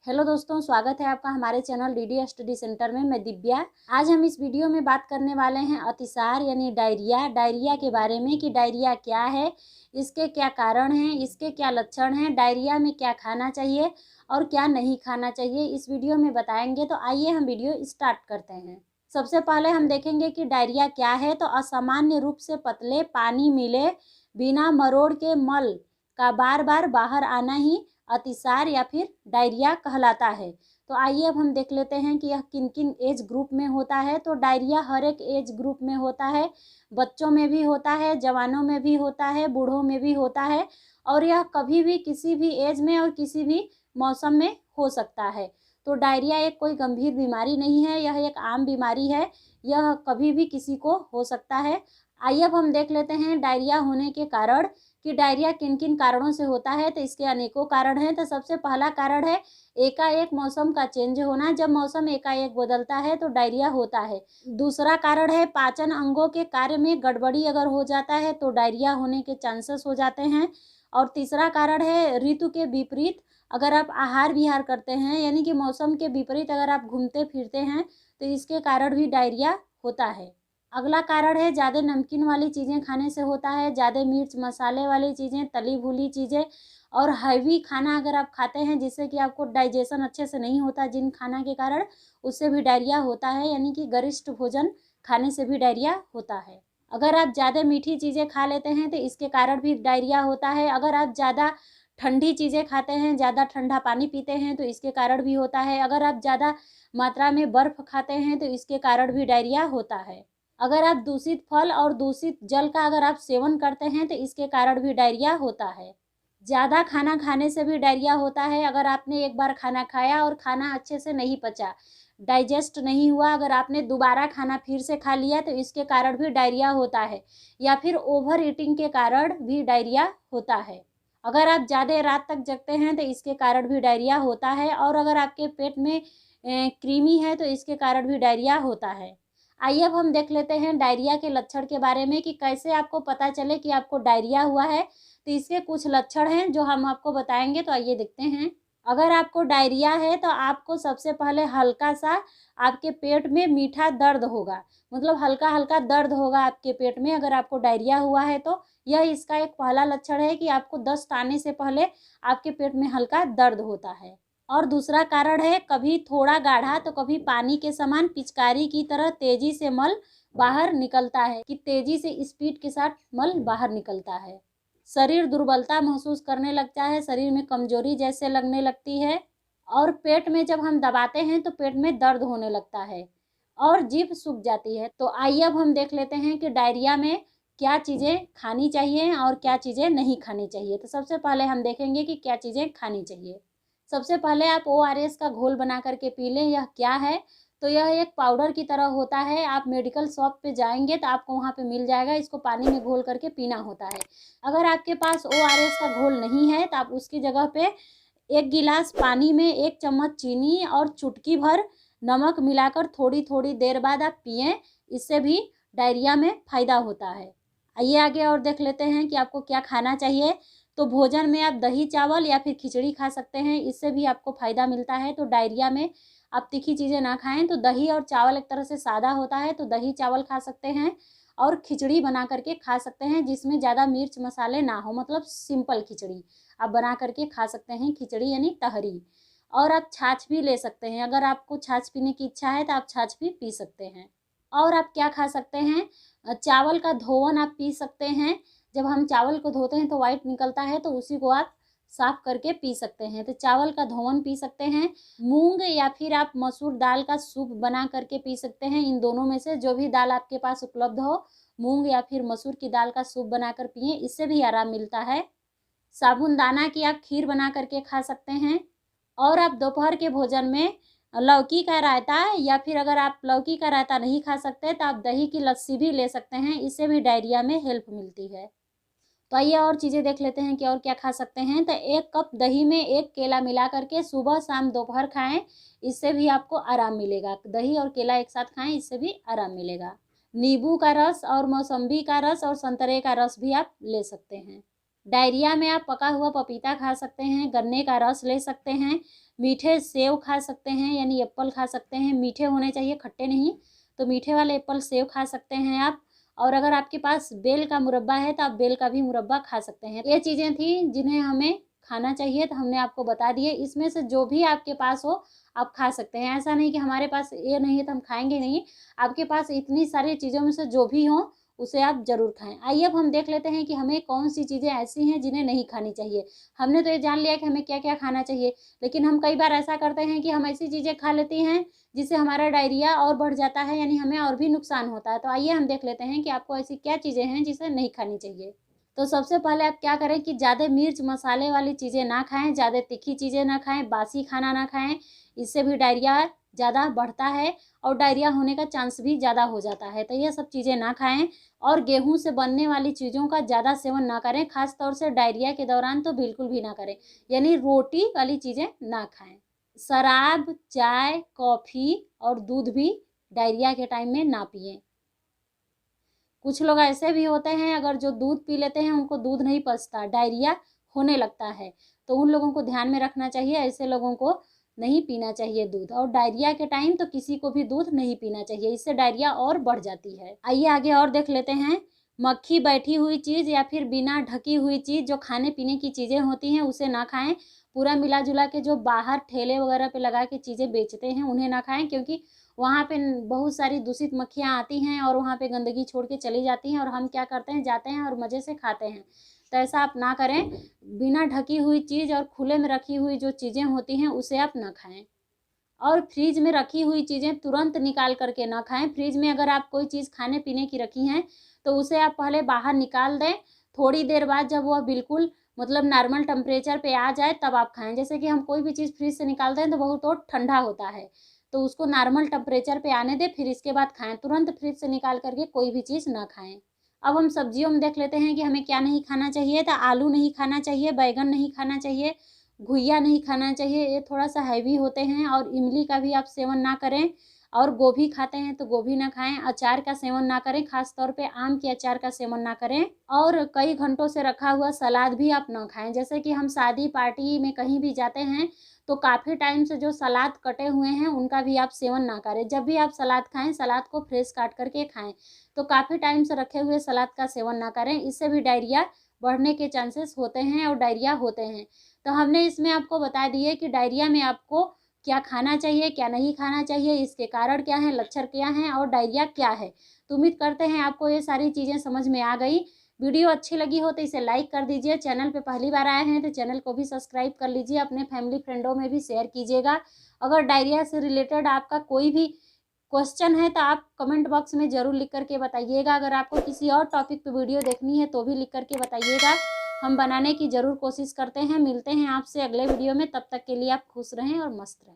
Hello दोस्तों, स्वागत है आपका हमारे चैनल डीडी स्टडी सेंटर में। मैं दिव्या। आज हम इस वीडियो में बात करने वाले हैं अतिसार यानी डायरिया के बारे में कि डायरिया क्या है, इसके क्या कारण हैं, इसके क्या लक्षण हैं, डायरिया में क्या खाना चाहिए और क्या नहीं खाना चाहिए, इस वीडियो में बताएंगे। तो आइए हम वीडियो स्टार्ट करते हैं। सबसे पहले हम देखेंगे कि डायरिया क्या है। तो असामान्य रूप से पतले पानी मिले बिना मरोड़ के मल का बार बार बाहर आना ही अतिसार या फिर डायरिया कहलाता है। तो आइए अब हम देख लेते हैं कि यह किन किन एज ग्रुप में होता है। तो डायरिया हर एक एज ग्रुप में होता है, बच्चों में भी होता है, जवानों में भी होता है, बूढ़ों में भी होता है और यह कभी भी किसी भी एज में और किसी भी मौसम में हो सकता है। तो डायरिया एक कोई गंभीर बीमारी नहीं है, यह एक आम बीमारी है, यह कभी भी किसी को हो सकता है। आइए अब हम देख लेते हैं डायरिया होने के कारण कि डायरिया किन किन कारणों से होता है। तो इसके अनेकों कारण हैं। तो सबसे पहला कारण है एकाएक मौसम का चेंज होना। जब मौसम एकाएक बदलता है तो डायरिया होता है। दूसरा कारण है पाचन अंगों के कार्य में गड़बड़ी अगर हो जाता है तो डायरिया होने के चांसेस हो जाते हैं। और तीसरा कारण है ऋतु के विपरीत अगर आप आहार विहार करते हैं, यानी कि मौसम के विपरीत अगर आप घूमते फिरते हैं तो इसके कारण भी डायरिया होता है। अगला कारण है ज़्यादा नमकीन वाली चीज़ें खाने से होता है। ज़्यादा मिर्च मसाले वाली चीज़ें, तली भुनी चीज़ें और हैवी खाना अगर आप खाते हैं जिससे कि आपको डाइजेशन अच्छे से नहीं होता, जिन खाना के कारण उससे भी डायरिया होता है, यानी कि गरिष्ठ भोजन खाने से भी डायरिया होता है। अगर आप ज़्यादा मीठी चीज़ें खा लेते हैं तो इसके कारण भी डायरिया होता है। अगर आप ज़्यादा ठंडी चीज़ें खाते हैं, ज़्यादा ठंडा पानी पीते हैं तो इसके कारण भी होता है। अगर आप ज़्यादा मात्रा में बर्फ़ खाते हैं तो इसके कारण भी डायरिया होता है। अगर आप दूषित फल और दूषित जल का अगर आप सेवन करते हैं तो इसके कारण भी डायरिया होता है। ज़्यादा खाना खाने से भी डायरिया होता है। अगर आपने एक बार खाना खाया और खाना अच्छे से नहीं पचा, डाइजेस्ट नहीं हुआ, अगर आपने दोबारा खाना फिर से खा लिया तो इसके कारण भी डायरिया होता है। या फिर ओवर ईटिंग के कारण भी डायरिया होता है। अगर आप ज़्यादा रात तक जगते हैं तो इसके कारण भी डायरिया होता है। और अगर आपके पेट में कृमि है तो इसके कारण भी डायरिया होता है। आइए अब हम देख लेते हैं डायरिया के लक्षण के बारे में कि कैसे आपको पता चले कि आपको डायरिया हुआ है। तो इसके कुछ लक्षण हैं जो हम आपको बताएंगे। तो आइए देखते हैं। अगर आपको डायरिया है तो आपको सबसे पहले हल्का सा आपके पेट में मीठा दर्द होगा, मतलब हल्का हल्का दर्द होगा आपके पेट में अगर आपको डायरिया हुआ है तो। यह इसका एक पहला लक्षण है कि आपको दस्त आने से पहले आपके पेट में हल्का दर्द होता है। और दूसरा कारण है कभी थोड़ा गाढ़ा तो कभी पानी के समान पिचकारी की तरह तेजी से मल बाहर निकलता है, कि तेजी से स्पीड के साथ मल बाहर निकलता है। शरीर दुर्बलता महसूस करने लगता है, शरीर में कमजोरी जैसे लगने लगती है। और पेट में जब हम दबाते हैं तो पेट में दर्द होने लगता है और जीभ सूख जाती है। तो आइए अब हम देख लेते हैं कि डायरिया में क्या चीज़ें खानी चाहिए और क्या चीज़ें नहीं खानी चाहिए। तो सबसे पहले हम देखेंगे कि क्या चीज़ें खानी चाहिए। सबसे पहले आप ORS का घोल बना करके पी लें। यह क्या है? तो यह एक पाउडर की तरह होता है। आप मेडिकल शॉप पे जाएंगे तो आपको वहाँ पे मिल जाएगा। इसको पानी में घोल करके पीना होता है। अगर आपके पास ORS का घोल नहीं है तो आप उसकी जगह पे 1 गिलास पानी में 1 चम्मच चीनी और चुटकी भर नमक मिलाकर थोड़ी थोड़ी देर बाद आप पिएँ। इससे भी डायरिया में फ़ायदा होता है। आइए आगे और देख लेते हैं कि आपको क्या खाना चाहिए। तो भोजन में आप दही चावल या फिर खिचड़ी खा सकते हैं, इससे भी आपको फ़ायदा मिलता है। तो डायरिया में आप तीखी चीज़ें ना खाएं। तो दही और चावल एक तरह से सादा होता है, तो दही चावल खा सकते हैं और खिचड़ी बना करके खा सकते हैं जिसमें ज़्यादा मिर्च मसाले ना हो, मतलब सिंपल खिचड़ी आप बना करके खा सकते हैं, खिचड़ी यानी तहरी। और आप छाछ भी ले सकते हैं, अगर आपको छाछ पीने की इच्छा है तो आप छाछ भी पी सकते हैं। और आप क्या खा सकते हैं, चावल का धोवन आप पी सकते हैं। जब हम चावल को धोते हैं तो वाइट निकलता है, तो उसी को आप साफ करके पी सकते हैं। तो चावल का धोवन पी सकते हैं। मूंग या फिर आप मसूर दाल का सूप बना करके पी सकते हैं। इन दोनों में से जो भी दाल आपके पास उपलब्ध हो, मूंग या फिर मसूर की दाल का सूप बनाकर पिए, इससे भी आराम मिलता है। साबूदाना की आप खीर बना करके खा सकते हैं। और आप दोपहर के भोजन में लौकी का रायता, या फिर अगर आप लौकी का रायता नहीं खा सकते तो आप दही की लस्सी भी ले सकते हैं, इससे भी डायरिया में हेल्प मिलती है। तो आइए और चीज़ें देख लेते हैं कि और क्या खा सकते हैं। तो 1 कप दही में 1 केला मिला करके सुबह शाम दोपहर खाएं, इससे भी आपको आराम मिलेगा। दही और केला एक साथ खाएं, इससे भी आराम मिलेगा। नींबू का रस और मौसम्बी का रस और संतरे का रस भी आप ले सकते हैं। डायरिया में आप पका हुआ पपीता खा सकते हैं, गन्ने का रस ले सकते हैं, मीठे सेव खा सकते हैं यानी एप्पल खा सकते हैं, मीठे होने चाहिए खट्टे नहीं, तो मीठे वाले एप्पल सेव खा सकते हैं आप। और अगर आपके पास बेल का मुरब्बा है तो आप बेल का भी मुरब्बा खा सकते हैं। ये चीज़ें थी जिन्हें हमें खाना चाहिए, तो हमने आपको बता दिए। इसमें से जो भी आपके पास हो आप खा सकते हैं। ऐसा नहीं कि हमारे पास ये नहीं है तो हम खाएंगे नहीं, आपके पास इतनी सारी चीज़ों में से जो भी हो उसे आप ज़रूर खाएं। आइए अब हम देख लेते हैं कि हमें कौन सी चीज़ें ऐसी हैं जिन्हें नहीं खानी चाहिए। हमने तो ये जान लिया कि हमें क्या क्या खाना चाहिए, लेकिन हम कई बार ऐसा करते हैं कि हम ऐसी चीज़ें खा लेते हैं जिससे हमारा डायरिया और बढ़ जाता है, यानी हमें और भी नुकसान होता है। तो आइए हम देख लेते हैं कि आपको ऐसी क्या चीज़ें हैं जिसे नहीं खानी चाहिए। तो सबसे पहले आप क्या करें कि ज़्यादा मिर्च मसाले वाली चीज़ें ना खाएं, ज़्यादा तीखी चीज़ें ना खाएं, बासी खाना ना खाएं, इससे भी डायरिया ज़्यादा बढ़ता है और डायरिया होने का चांस भी ज़्यादा हो जाता है। तो ये सब चीज़ें ना खाएं और गेहूं से बनने वाली चीज़ों का ज़्यादा सेवन ना करें, खास तौर से डायरिया के दौरान तो बिल्कुल भी ना करें, यानी रोटी वाली चीज़ें ना खाएं। शराब, चाय, कॉफ़ी और दूध भी डायरिया के टाइम में ना पिएं। कुछ लोग ऐसे भी होते हैं अगर जो दूध पी लेते हैं उनको दूध नहीं पचता, डायरिया होने लगता है, तो उन लोगों को ध्यान में रखना चाहिए, ऐसे लोगों को नहीं पीना चाहिए दूध। और डायरिया के टाइम तो किसी को भी दूध नहीं पीना चाहिए, इससे डायरिया और बढ़ जाती है। आइए आगे और देख लेते हैं। मक्खी बैठी हुई चीज़ या फिर बिना ढकी हुई चीज़, जो खाने पीने की चीज़ें होती हैं उसे ना खाएं। पूरा मिला जुला के जो बाहर ठेले वगैरह पे लगा के चीज़ें बेचते हैं उन्हें ना खाएं, क्योंकि वहाँ पे बहुत सारी दूषित मक्खियाँ आती हैं और वहाँ पे गंदगी छोड़ के चली जाती हैं, और हम क्या करते हैं, जाते हैं और मज़े से खाते हैं। तो ऐसा आप ना करें। बिना ढकी हुई चीज़ और खुले में रखी हुई जो चीज़ें होती हैं उसे आप ना खाएं। और फ्रिज में रखी हुई चीज़ें तुरंत निकाल करके ना खाएं। फ्रिज में अगर आप कोई चीज़ खाने पीने की रखी हैं तो उसे आप पहले बाहर निकाल दें, थोड़ी देर बाद जब वह बिल्कुल मतलब नॉर्मल टेम्परेचर पे आ जाए तब आप खाएं। जैसे कि हम कोई भी चीज़ फ्रिज से निकालते हैं तो बहुत और ठंडा होता है, तो उसको नॉर्मल टेम्परेचर पे आने दें, फिर इसके बाद खाएं। तुरंत फ्रिज से निकाल करके कोई भी चीज़ ना खाएं। अब हम सब्जियों में देख लेते हैं कि हमें क्या नहीं खाना चाहिए। तो आलू नहीं खाना चाहिए, बैगन नहीं खाना चाहिए, घुइया नहीं खाना चाहिए, ये थोड़ा सा हैवी होते हैं। और इमली का भी आप सेवन ना करें। और गोभी खाते हैं तो गोभी ना खाएं। अचार का सेवन ना करें, खास तौर पे आम के अचार का सेवन ना करें। और कई घंटों से रखा हुआ सलाद भी आप ना खाएं। जैसे कि हम शादी पार्टी में कहीं भी जाते हैं तो काफ़ी टाइम से जो सलाद कटे हुए हैं उनका भी आप सेवन ना करें। जब भी आप सलाद खाएं, सलाद को फ्रेश काट करके खाएं। तो काफ़ी टाइम से रखे हुए सलाद का सेवन ना करें, इससे भी डायरिया बढ़ने के चांसेस होते हैं और डायरिया होते हैं। तो हमने इसमें आपको बता दिए कि डायरिया में आपको क्या खाना चाहिए, क्या नहीं खाना चाहिए, इसके कारण क्या हैं, लक्षण क्या हैं और डायरिया क्या है। तो उम्मीद करते हैं आपको ये सारी चीज़ें समझ में आ गई। वीडियो अच्छी लगी हो तो इसे लाइक कर दीजिए। चैनल पे पहली बार आए हैं तो चैनल को भी सब्सक्राइब कर लीजिए। अपने फैमिली फ्रेंडों में भी शेयर कीजिएगा। अगर डायरिया से रिलेटेड आपका कोई भी क्वेश्चन है तो आप कमेंट बॉक्स में ज़रूर लिख करके बताइएगा। अगर आपको किसी और टॉपिक पे वीडियो देखनी है तो भी लिख करके बताइएगा, हम बनाने की ज़रूर कोशिश करते हैं। मिलते हैं आपसे अगले वीडियो में, तब तक के लिए आप खुश रहें और मस्त रहें।